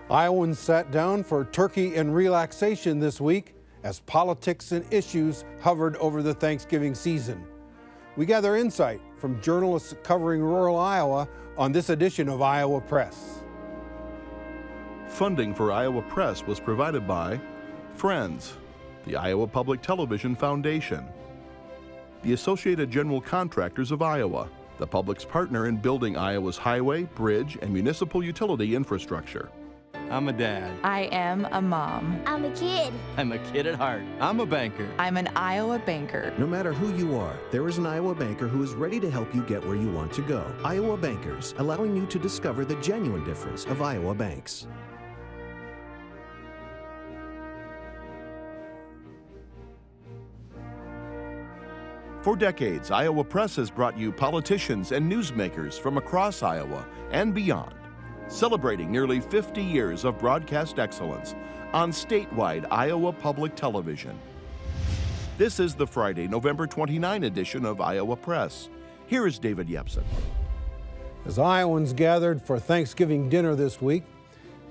Iowans sat down for turkey and relaxation this week as politics and issues hovered over the Thanksgiving season. We gather insight from journalists covering rural Iowa on this edition of Iowa Press. Funding for Iowa Press was provided by Friends, the Iowa Public Television Foundation, the Associated General Contractors of Iowa, the public's partner in building Iowa's highway, bridge, and municipal utility infrastructure. I'm a dad. I am a mom. I'm a kid. I'm a kid at heart. I'm a banker. I'm an Iowa banker. No matter who you are, there is an Iowa banker who is ready to help you get where you want to go. Iowa Bankers, allowing you to discover the genuine difference of Iowa banks. For decades, Iowa Press has brought you politicians and newsmakers from across Iowa and beyond, celebrating nearly 50 years of broadcast excellence on statewide Iowa Public Television. This is the Friday, November 29 edition of Iowa Press. Here is David Yepsen. As Iowans gathered for Thanksgiving dinner this week,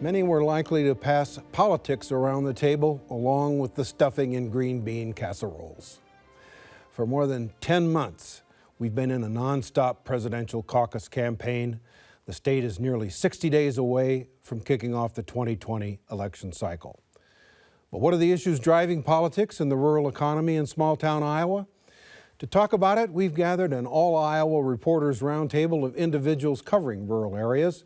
many were likely to pass politics around the table along with the stuffing and green bean casseroles. For more than 10 months, we've been in a nonstop presidential caucus campaign. The state is nearly 60 days away from kicking off the 2020 election cycle. But what are the issues driving politics in the rural economy in small-town Iowa? To talk about it, we've gathered an all-Iowa reporters roundtable of individuals covering rural areas.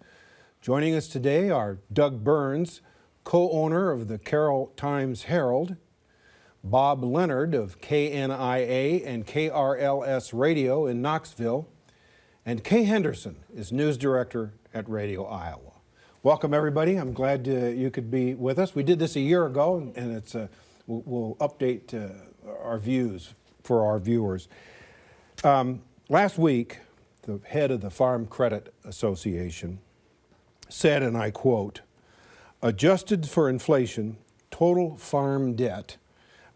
Joining us today are Doug Burns, co-owner of the Carroll Times Herald, Bob Leonard of KNIA and KLRS Radio in Knoxville, and Kay Henderson is news director at Radio Iowa. Welcome, everybody. I'm glad you could be with us. We did this a year ago, and it's we'll update our views for our viewers. Last week, the head of the Farm Credit Association said, and I quote, "Adjusted for inflation, total farm debt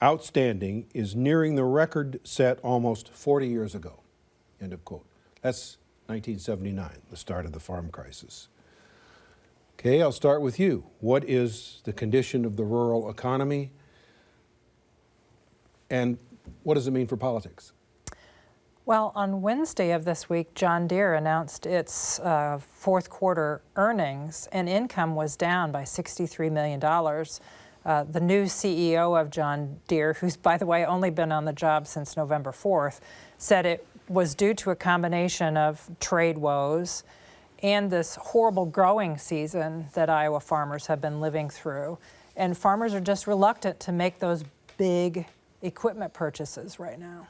outstanding is nearing the record set almost 40 years ago," end of quote. That's 1979, the start of the farm crisis. Okay, I'll start with you. What is the condition of the rural economy, and what does it mean for politics? Well, on Wednesday of this week, John Deere announced its fourth quarter earnings, and income was down by $63 million. The new CEO of John Deere, who's, by the way, only been on the job since November 4th, said it was due to a combination of trade woes and this horrible growing season that Iowa farmers have been living through. And farmers are just reluctant to make those big equipment purchases right now.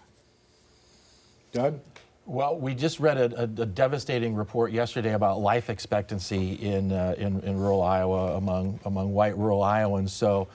Doug? Well, we just read a devastating report yesterday about life expectancy in rural Iowa among white rural Iowans. So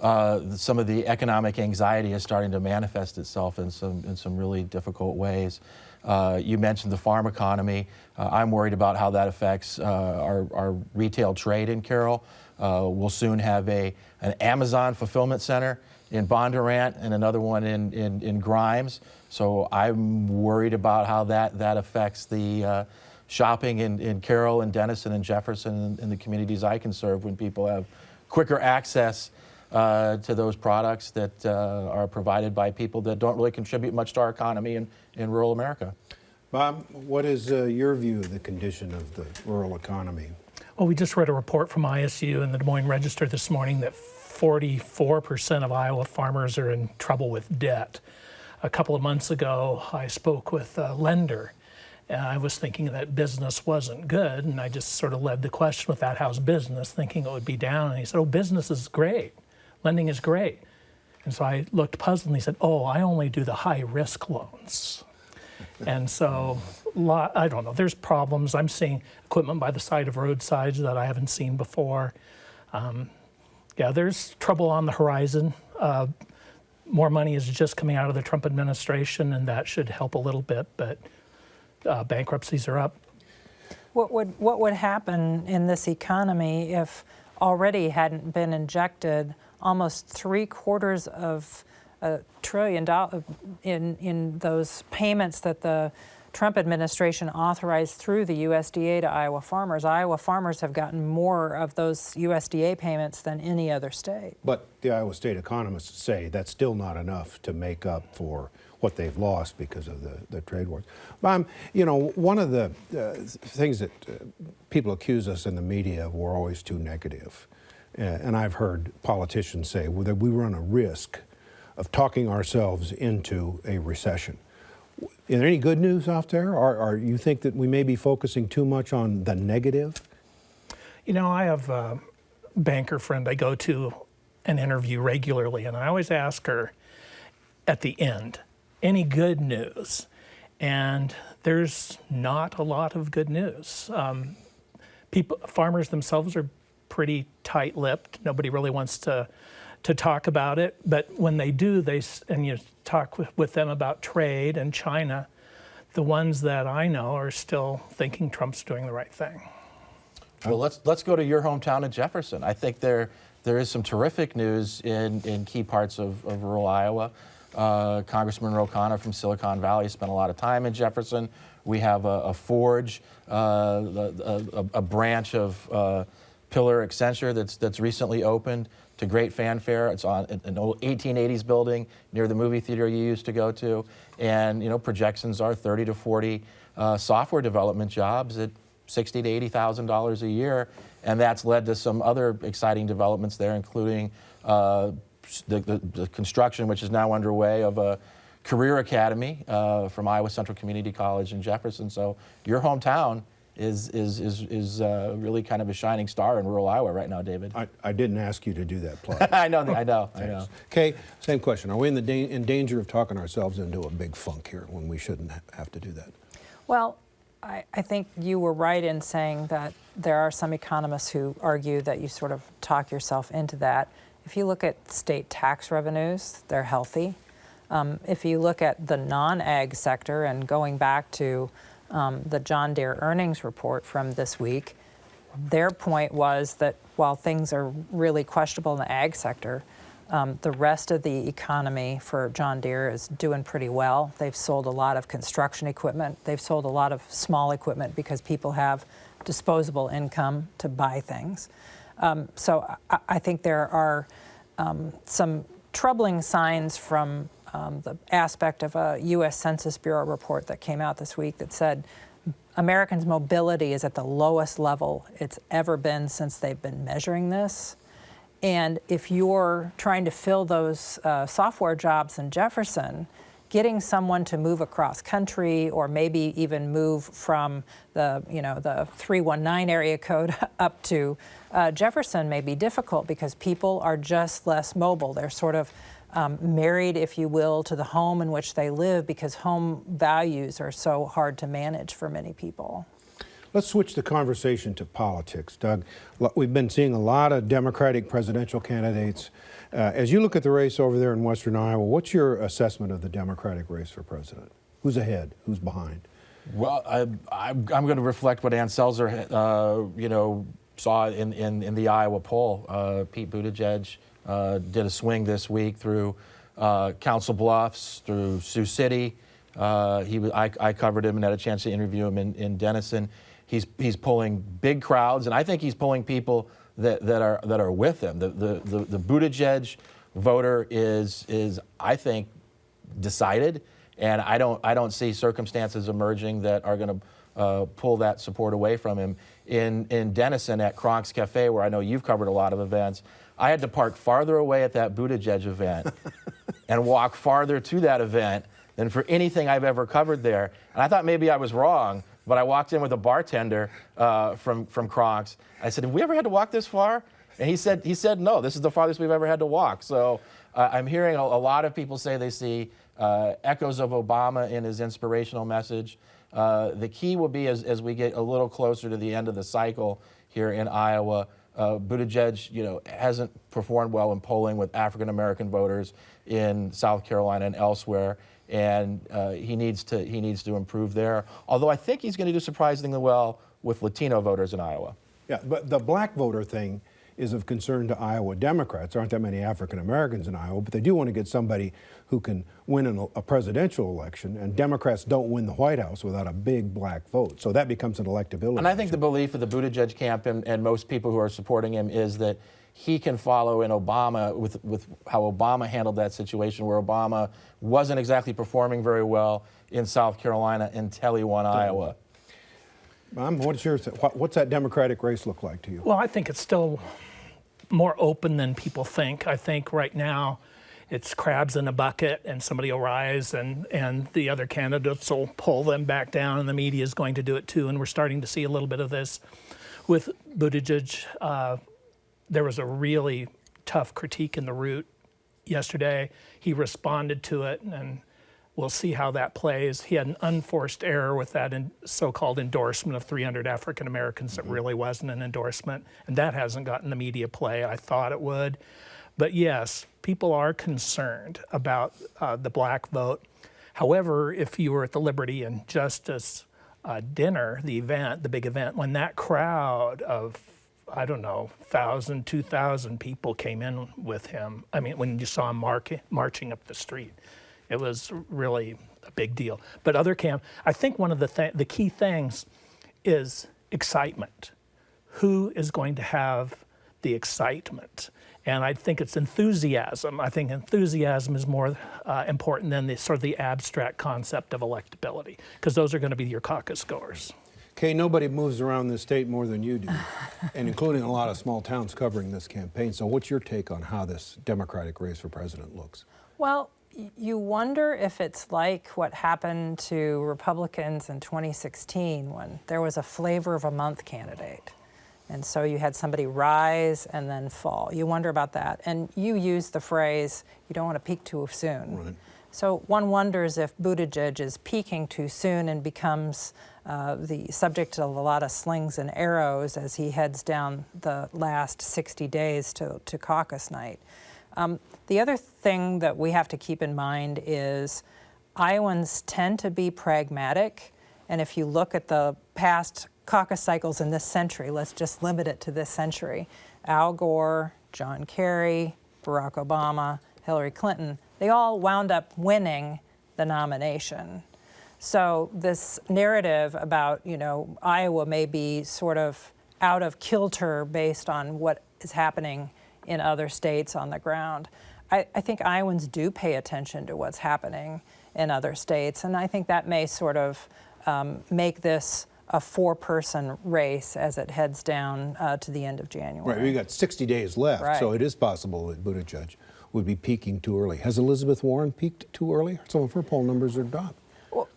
some of the economic anxiety is starting to manifest itself in some really difficult ways. You mentioned the farm economy. I'm worried about how that affects our retail trade in Carroll. We'll soon have an Amazon fulfillment center in Bondurant and another one in Grimes. So I'm worried about how that affects the shopping in Carroll and Denison and Jefferson and the communities I can serve when people have quicker access to those products that are provided by people that don't really contribute much to our economy in rural America. Bob, what is your view of the condition of the rural economy? Well, we just read a report from ISU and the Des Moines Register this morning that 44% of Iowa farmers are in trouble with debt. A couple of months ago, I spoke with a lender, and I was thinking that business wasn't good, and I just sort of led the question with that, how's business, thinking it would be down, and he said, oh, business is great, lending is great. And so I looked puzzled, and he said, oh, I only do the high-risk loans. And so, I don't know, there's problems. I'm seeing equipment by the side of roadsides that I haven't seen before. Yeah, there's trouble on the horizon. More money is just coming out of the Trump administration, and that should help a little bit, but bankruptcies are up. What would happen in this economy if already hadn't been injected almost $750 billion in those payments that the Trump administration authorized through the USDA to Iowa farmers. Iowa farmers have gotten more of those USDA payments than any other state. But the Iowa State economists say that's still not enough to make up for what they've lost because of the trade wars. You know, one of the things that people accuse us in the media of, we're always too negative. And I've heard politicians say that we run a risk of talking ourselves into a recession. Is there any good news out there? Or you think that we may be focusing too much on the negative? You know, I have a banker friend I go to an interview regularly, and I always ask her at the end, any good news? And there's not a lot of good news. Farmers themselves are pretty tight-lipped. Nobody really wants to talk about it. But when they do, and you talk with them about trade and China, the ones that I know are still thinking Trump's doing the right thing. Well, let's go to your hometown of Jefferson. I think there is some terrific news in key parts of rural Iowa. Congressman Ro Khanna from Silicon Valley spent a lot of time in Jefferson. We have a forge, a branch of Pillar Accenture that's recently opened to great fanfare. It's on an old 1880s building near the movie theater you used to go to, and you know, projections are 30 to 40 software development jobs at $60,000 to $80,000 a year, and that's led to some other exciting developments there, including the construction, which is now underway, of a career academy from Iowa Central Community College in Jefferson. So your hometown is really kind of a shining star in rural Iowa right now, David. I didn't ask you to do that plug. I know. Kay, same question. Are we in danger of talking ourselves into a big funk here when we shouldn't have to do that? Well, I think you were right in saying that there are some economists who argue that you sort of talk yourself into that. If you look at state tax revenues, they're healthy. If you look at the non-ag sector, and going back to the John Deere earnings report from this week, their point was that while things are really questionable in the ag sector, the rest of the economy for John Deere is doing pretty well. They've sold a lot of construction equipment. They've sold a lot of small equipment because people have disposable income to buy things. So I think there are some troubling signs from the aspect of a U.S. Census Bureau report that came out this week that said Americans' mobility is at the lowest level it's ever been since they've been measuring this. And if you're trying to fill those software jobs in Jefferson, getting someone to move across country, or maybe even move from the 319 area code up to Jefferson may be difficult because people are just less mobile. They're sort of married, if you will, to the home in which they live because home values are so hard to manage for many people. Let's switch the conversation to politics, Doug. We've been seeing a lot of Democratic presidential candidates. As you look at the race over there in western Iowa, what's your assessment of the Democratic race for president? Who's ahead? Who's behind? Well, I'm going to reflect what Ann Selzer, saw in the Iowa poll. Pete Buttigieg did a swing this week through Council Bluffs, through Sioux City. I covered him and had a chance to interview him in Denison. He's pulling big crowds, and I think he's pulling people that are with him. The Buttigieg voter is I think decided, and I don't see circumstances emerging that are going to pull that support away from him. In Denison at Kronk's Cafe, where I know you've covered a lot of events, I had to park farther away at that Buttigieg event and walk farther to that event than for anything I've ever covered there. And I thought maybe I was wrong, but I walked in with a bartender from Kronk's. I said, have we ever had to walk this far? And he said, no, this is the farthest we've ever had to walk. So I'm hearing a lot of people say they see echoes of Obama in his inspirational message. The key will be as we get a little closer to the end of the cycle here in Iowa. Buttigieg, hasn't performed well in polling with African-American voters in South Carolina and elsewhere, and he needs to improve there. Although I think he's going to do surprisingly well with Latino voters in Iowa. Yeah, but the black voter thing is of concern to Iowa Democrats. There aren't that many African Americans in Iowa, but they do want to get somebody who can win a presidential election, and Democrats don't win the White House without a big black vote. So that becomes an electability And I think issue. the belief of the Buttigieg camp and most people who are supporting him is that he can follow in Obama with how Obama handled that situation, where Obama wasn't exactly performing very well in South Carolina until he won Iowa. Mom, what's that Democratic race look like to you? Well, I think it's still more open than people think. I think right now it's crabs in a bucket, and somebody will rise and the other candidates will pull them back down, and the media is going to do it too. And we're starting to see a little bit of this with Buttigieg. There was a really tough critique in the Root yesterday. He responded to it, and we'll see how that plays. He had an unforced error with that so-called endorsement of 300 African Americans that really wasn't an endorsement, and that hasn't gotten the media play I thought it would. But yes, people are concerned about the black vote. However, if you were at the Liberty and Justice dinner, the big event, when that crowd of 1,000, 2,000 people came in with him. I mean, when you saw him marching up the street, it was really a big deal. But I think one of the key things is excitement. Who is going to have the excitement? And I think it's enthusiasm. I think enthusiasm is more important than the abstract concept of electability, because those are going to be your caucus goers. Kay, nobody moves around this state more than you do, and including a lot of small towns covering this campaign. So what's your take on how this Democratic race for president looks? Well, you wonder if it's like what happened to Republicans in 2016 when there was a flavor of a month candidate. And so you had somebody rise and then fall. You wonder about that. And you use the phrase, you don't want to peak too soon. Right. So one wonders if Buttigieg is peaking too soon and becomes the subject of a lot of slings and arrows as he heads down the last 60 days to caucus night. The other thing that we have to keep in mind is Iowans tend to be pragmatic, and if you look at the past caucus cycles in this century, let's just limit it to this century, Al Gore, John Kerry, Barack Obama, Hillary Clinton, they all wound up winning the nomination. So this narrative about, Iowa may be sort of out of kilter based on what is happening in other states on the ground. I think Iowans do pay attention to what's happening in other states, and I think that may sort of make this a four-person race as it heads down to the end of January. Right, we got 60 days left, right. So it is possible that Buttigieg would be peaking too early. Has Elizabeth Warren peaked too early? Some of her poll numbers are dropped. Well,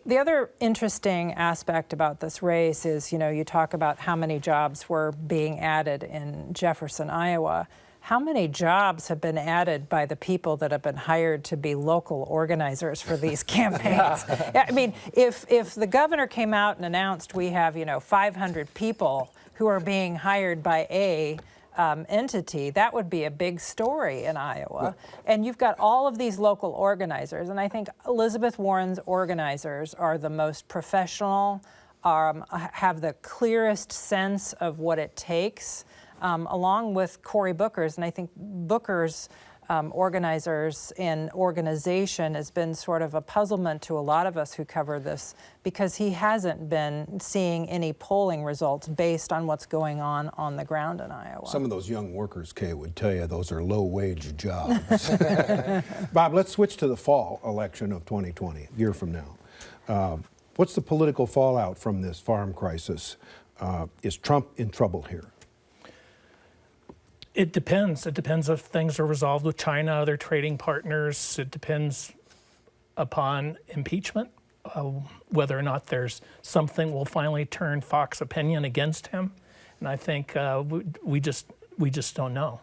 the other interesting aspect about this race is, you talk about how many jobs were being added in Jefferson, Iowa. How many jobs have been added by the people that have been hired to be local organizers for these campaigns? Yeah, I mean, if the governor came out and announced we have, 500 people who are being hired by a entity, that would be a big story in Iowa. And you've got all of these local organizers, and I think Elizabeth Warren's organizers are the most professional, have the clearest sense of what it takes, along with Cory Booker's. And I think Booker's organizers and organization has been sort of a puzzlement to a lot of us who cover this, because he hasn't been seeing any polling results based on what's going on the ground in Iowa. Some of those young workers, Kay, would tell you those are low-wage jobs. Bob, let's switch to the fall election of 2020, a year from now. What's the political fallout from this farm crisis? Is Trump in trouble here? It depends. It depends if things are resolved with China, other trading partners. It depends upon impeachment, whether or not there's something will finally turn Fox opinion against him. And I think we just don't know.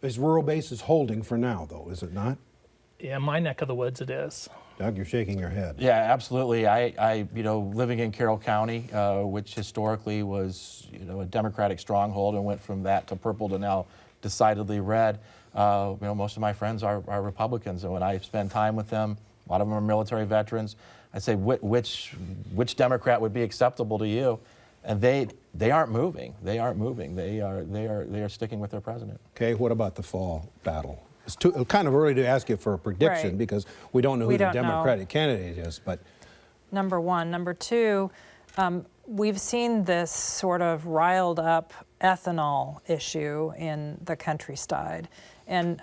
His rural base is holding for now, though, is it not? Yeah, my neck of the woods it is. Doug, you're shaking your head. Yeah, absolutely. I living in Carroll County, which historically was, a Democratic stronghold, and went from that to purple to now decidedly red. Most of my friends are Republicans, and when I spend time with them, a lot of them are military veterans. I say, which Democrat would be acceptable to you? and they aren't moving. They aren't moving. They are sticking with their president. Okay, what about the fall battle? It's kind of early to ask you for a prediction Right. because we don't know who the Democratic candidate is, but. Number one. Number two, we've seen this sort of riled up ethanol issue in the countryside. And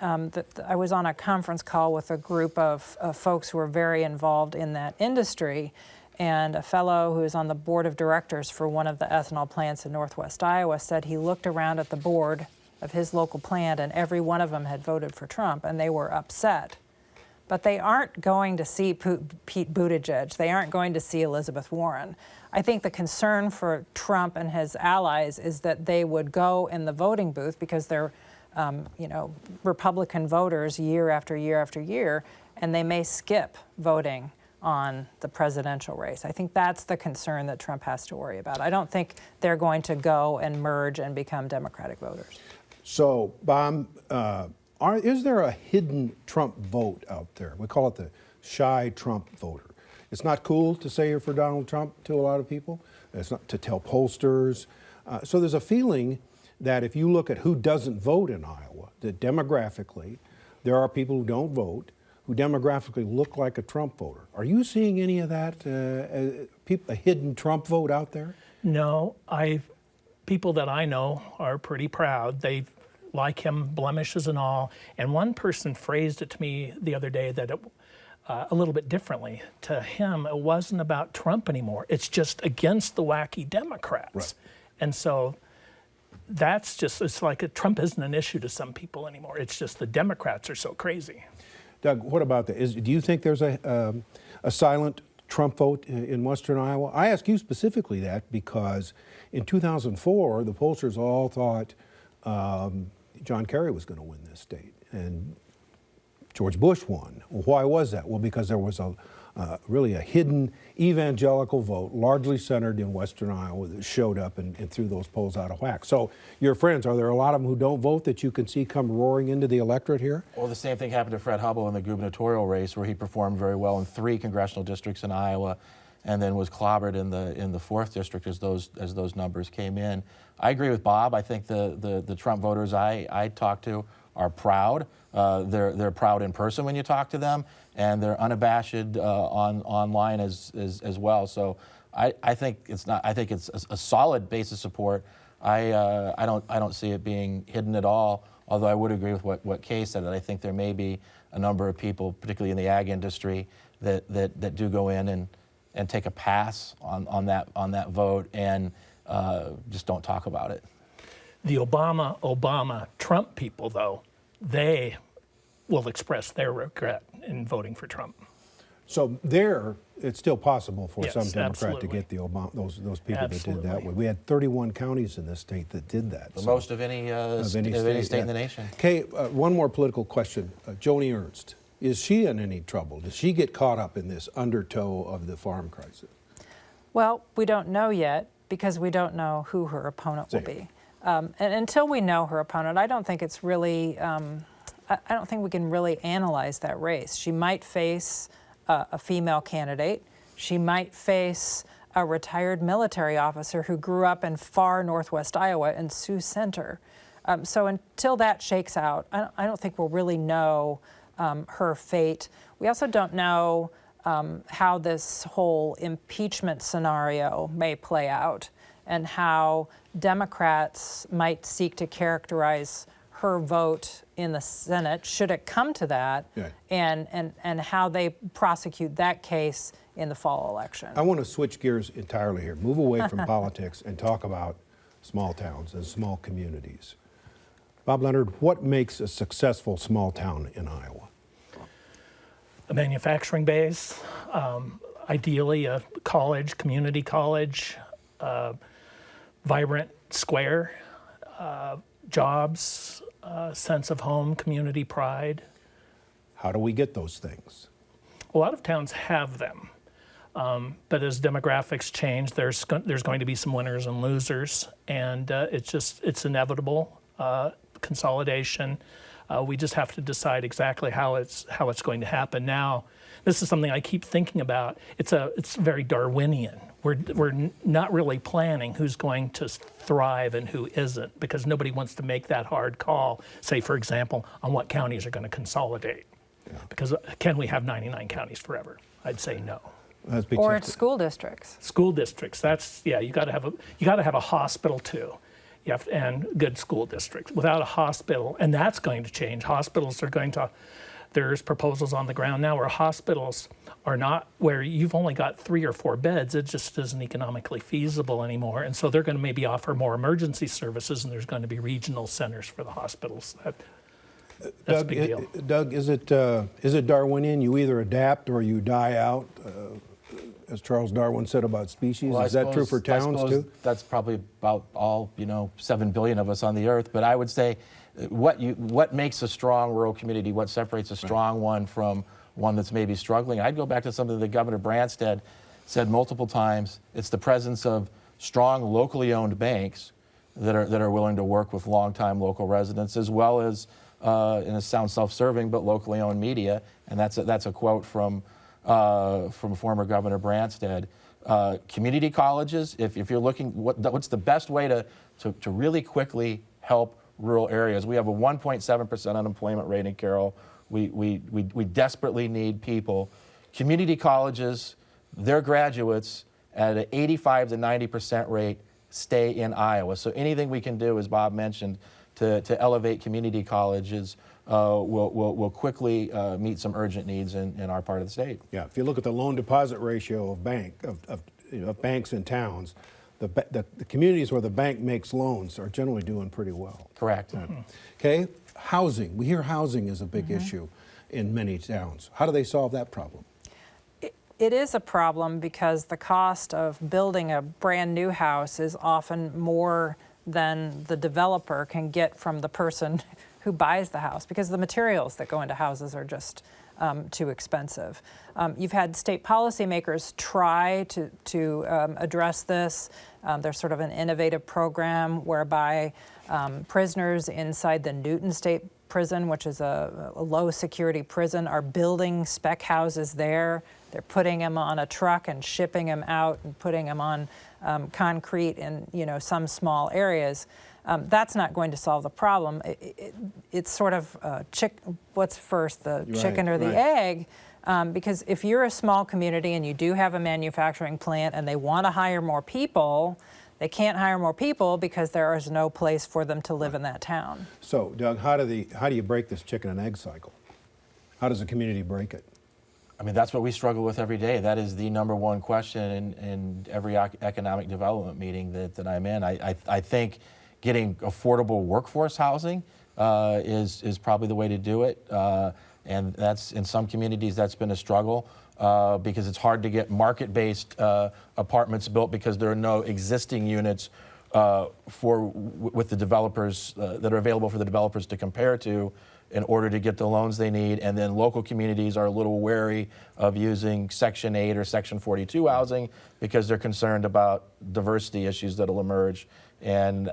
I was on a conference call with a group of folks who are very involved in that industry, and a fellow who is on the board of directors for one of the ethanol plants in Northwest Iowa said he looked around at the board of his local plant and every one of them had voted for Trump, and they were upset. But they aren't going to see Pete Buttigieg. They aren't going to see Elizabeth Warren. I think the concern for Trump and his allies is that they would go in the voting booth because they're Republican voters year after year after year, and they may skip voting on the presidential race. I think that's the concern that Trump has to worry about. I don't think they're going to go and merge and become Democratic voters. So, Bob, is there a hidden Trump vote out there? We call it the shy Trump voter. It's not cool to say you're for Donald Trump to a lot of people. It's not to tell pollsters. So there's a feeling that if you look at who doesn't vote in Iowa, that demographically, there are people who don't vote, who demographically look like a Trump voter. Are you seeing any of that, a hidden Trump vote out there? No, people that I know are pretty proud. They like him, blemishes and all. And one person phrased it to me the other day that a little bit differently. To him, it wasn't about Trump anymore. It's just against the wacky Democrats. Right. And so that's just, it's like Trump isn't an issue to some people anymore. It's just the Democrats are so crazy. Doug, what about that? Do you think there's a silent Trump vote in western Iowa? I ask you specifically that because in 2004, the pollsters all thought John Kerry was going to win this state, and George Bush won. Well, why was that? Well, because there was really a hidden evangelical vote, largely centered in western Iowa, that showed up and threw those polls out of whack. So your friends, are there a lot of them who don't vote that you can see come roaring into the electorate here? Well, the same thing happened to Fred Hubbell in the gubernatorial race, where he performed very well in 3 congressional districts in Iowa, and then was clobbered in the 4th district as those numbers came in. I agree with Bob. I think the Trump voters I talk to are proud. They're proud in person when you talk to them, and they're unabashed online as well. So I think it's not. I think it's a solid base of support. I don't see it being hidden at all. Although I would agree with what Kay said, that I think there may be a number of people, particularly in the ag industry, that do go in and take a pass on that vote and just don't talk about it. The Obama Trump people, though, they will express their regret in voting for Trump. So it's still possible for some Democrat to get those people that did that way. We had 31 counties in this state that did that. The most of any state in the nation. Okay, one more political question. Joni Ernst, is she in any trouble? Does she get caught up in this undertow of the farm crisis? Well, we don't know yet because we don't know who her opponent will be. And until we know her opponent, I don't think it's really, I don't think we can really analyze that race. She might face a female candidate. She might face a retired military officer who grew up in far northwest Iowa in Sioux Center. So until that shakes out, I don't think we'll really know her fate. We also don't know how this whole impeachment scenario may play out and how Democrats might seek to characterize her vote in the Senate, should it come to that, and how they prosecute that case in the fall election. I want to switch gears entirely here, move away from politics and talk about small towns and small communities. Bob Leonard, what makes a successful small town in Iowa? A manufacturing base, ideally a college, community college, vibrant square, jobs, sense of home, community pride. How do we get those things? A lot of towns have them, but as demographics change, there's going to be some winners and losers, and it's inevitable. Consolidation. We just have to decide exactly how it's going to happen. Now, this is something I keep thinking about. It's very Darwinian. we're not really planning who's going to thrive and who isn't, because nobody wants to make that hard call, say, for example, on what counties are going to consolidate. Yeah. Because can we have 99 counties forever? I'd say no. Or school districts. School districts. That's, yeah. You got to have a hospital too. You have to, and good school districts. Without a hospital, and that's going to change. Hospitals are going to. There's proposals on the ground now where hospitals are not, where you've only got 3 or 4 beds. It just isn't economically feasible anymore, and so they're going to maybe offer more emergency services, and there's going to be regional centers for the hospitals. That's Doug, a big deal. Doug, is it Darwinian? You either adapt or you die out, as Charles Darwin said about species. Well, is that true for towns too? That's probably about all 7 billion of us on the earth. But I would say, what makes a strong rural community? What separates a strong one from one that's maybe struggling? I'd go back to something that Governor Branstad said multiple times. It's the presence of strong locally owned banks that are willing to work with longtime local residents, as well as, and it sounds self-serving, but locally owned media. And that's a quote from former Governor Branstad. Community colleges, if you're looking, what's the best way to really quickly help rural areas? We have a 1.7% unemployment rate in Carroll. We desperately need people. Community colleges, their graduates at an 85 to 90% rate stay in Iowa. So anything we can do, as Bob mentioned, to elevate community colleges will quickly meet some urgent needs in our part of the state. Yeah, if you look at the loan deposit ratio of banks in towns, the communities where the bank makes loans are generally doing pretty well. Correct. Okay, housing. We hear housing is a big issue in many towns. How do they solve that problem? It is a problem because the cost of building a brand new house is often more than the developer can get from the person who buys the house, because the materials that go into houses are just too expensive. You've had state policymakers try to address this. There's sort of an innovative program whereby prisoners inside the Newton State Prison, which is a low security prison, are building spec houses there. They're putting them on a truck and shipping them out and putting them on concrete in some small areas. That's not going to solve the problem. It's sort of what's first, the chicken or the egg? Because if you're a small community and you do have a manufacturing plant and they want to hire more people, they can't hire more people because there is no place for them to live in that town. So, Doug, how do you break this chicken and egg cycle? How does a community break it? I mean, that's what we struggle with every day. That is the number one question in every economic development meeting that I'm in. I think getting affordable workforce housing is probably the way to do it. And that's, in some communities, that's been a struggle because it's hard to get market-based apartments built because there are no existing units with the developers that are available for the developers to compare to in order to get the loans they need. And then local communities are a little wary of using Section 8 or Section 42 housing because they're concerned about diversity issues that'll emerge. And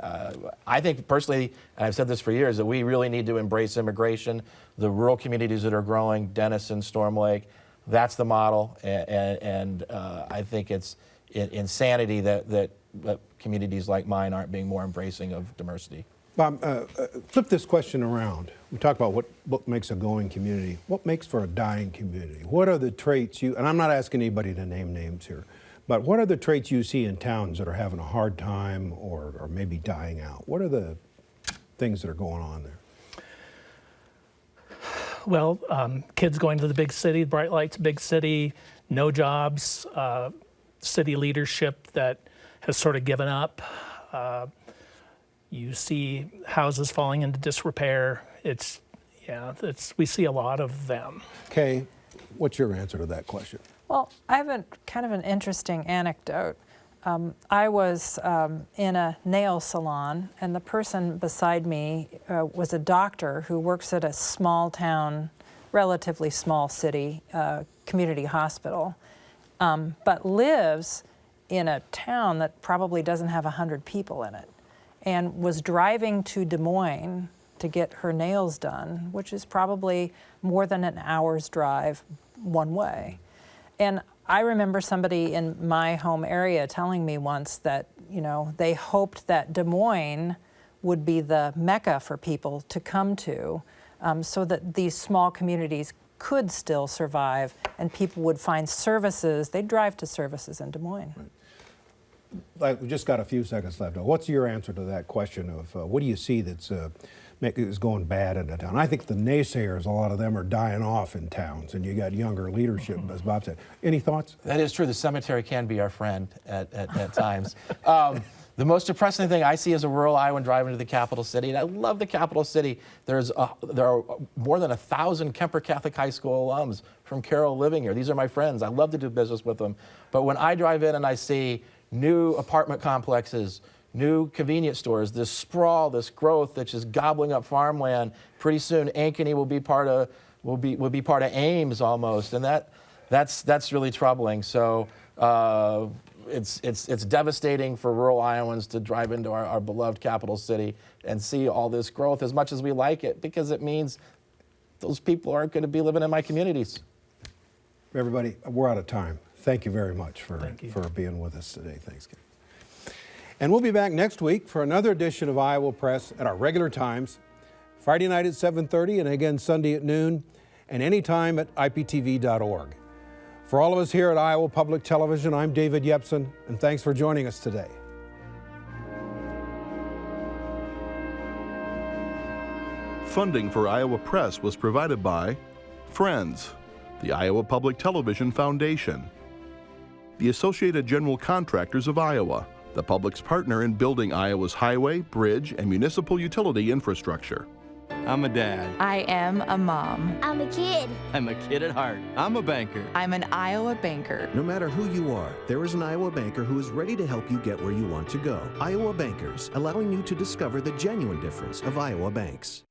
I think personally, and I've said this for years, that we really need to embrace immigration. The rural communities that are growing, Denison, Storm Lake, that's the model. And I think it's insanity that communities like mine aren't being more embracing of diversity. Bob, flip this question around. We talk about what makes a going community. What makes for a dying community? What are the traits and I'm not asking anybody to name names here, but what are the traits you see in towns that are having a hard time or maybe dying out? What are the things that are going on there? Well, kids going to the big city, bright lights, big city, no jobs, city leadership that has sort of given up. You see houses falling into disrepair. We see a lot of them. Kay, what's your answer to that question? Well, I have kind of an interesting anecdote. I was in a nail salon, and the person beside me was a doctor who works at a small town, relatively small city, community hospital, but lives in a town that probably doesn't have 100 people in it, and was driving to Des Moines to get her nails done, which is probably more than an hour's drive one way. And I remember somebody in my home area telling me once that, they hoped that Des Moines would be the mecca for people to come to, so that these small communities could still survive and people would find services. They'd drive to services in Des Moines. Right. We've just got a few seconds left. What's your answer to that question of what do you see that's is going bad in the town? I think the naysayers, a lot of them are dying off in towns, and you got younger leadership, as Bob said. Any thoughts? That is true. The cemetery can be our friend at times. The most depressing thing I see as a rural Iowan driving to the capital city, and I love the capital city, there are more than 1,000 Kemper Catholic High School alums from Carroll living here. These are my friends. I love to do business with them. But when I drive in and I see new apartment complexes, new convenience stores, this sprawl, this growth that's just gobbling up farmland, pretty soon Ankeny will be part of Ames almost, and that's really troubling. So it's devastating for rural Iowans to drive into our beloved capital city and see all this growth as much as we like it, because it means those people aren't going to be living in my communities. Everybody, we're out of time. Thank you very much for being with us today. Thanks, Ken. And we'll be back next week for another edition of Iowa Press at our regular times, Friday night at 7:30 and again Sunday at noon, and anytime at iptv.org. For all of us here at Iowa Public Television, I'm David Yepsen, and thanks for joining us today. Funding for Iowa Press was provided by Friends, the Iowa Public Television Foundation, the Associated General Contractors of Iowa, the public's partner in building Iowa's highway, bridge, and municipal utility infrastructure. I'm a dad. I am a mom. I'm a kid. I'm a kid at heart. I'm a banker. I'm an Iowa banker. No matter who you are, there is an Iowa banker who is ready to help you get where you want to go. Iowa Bankers, allowing you to discover the genuine difference of Iowa banks.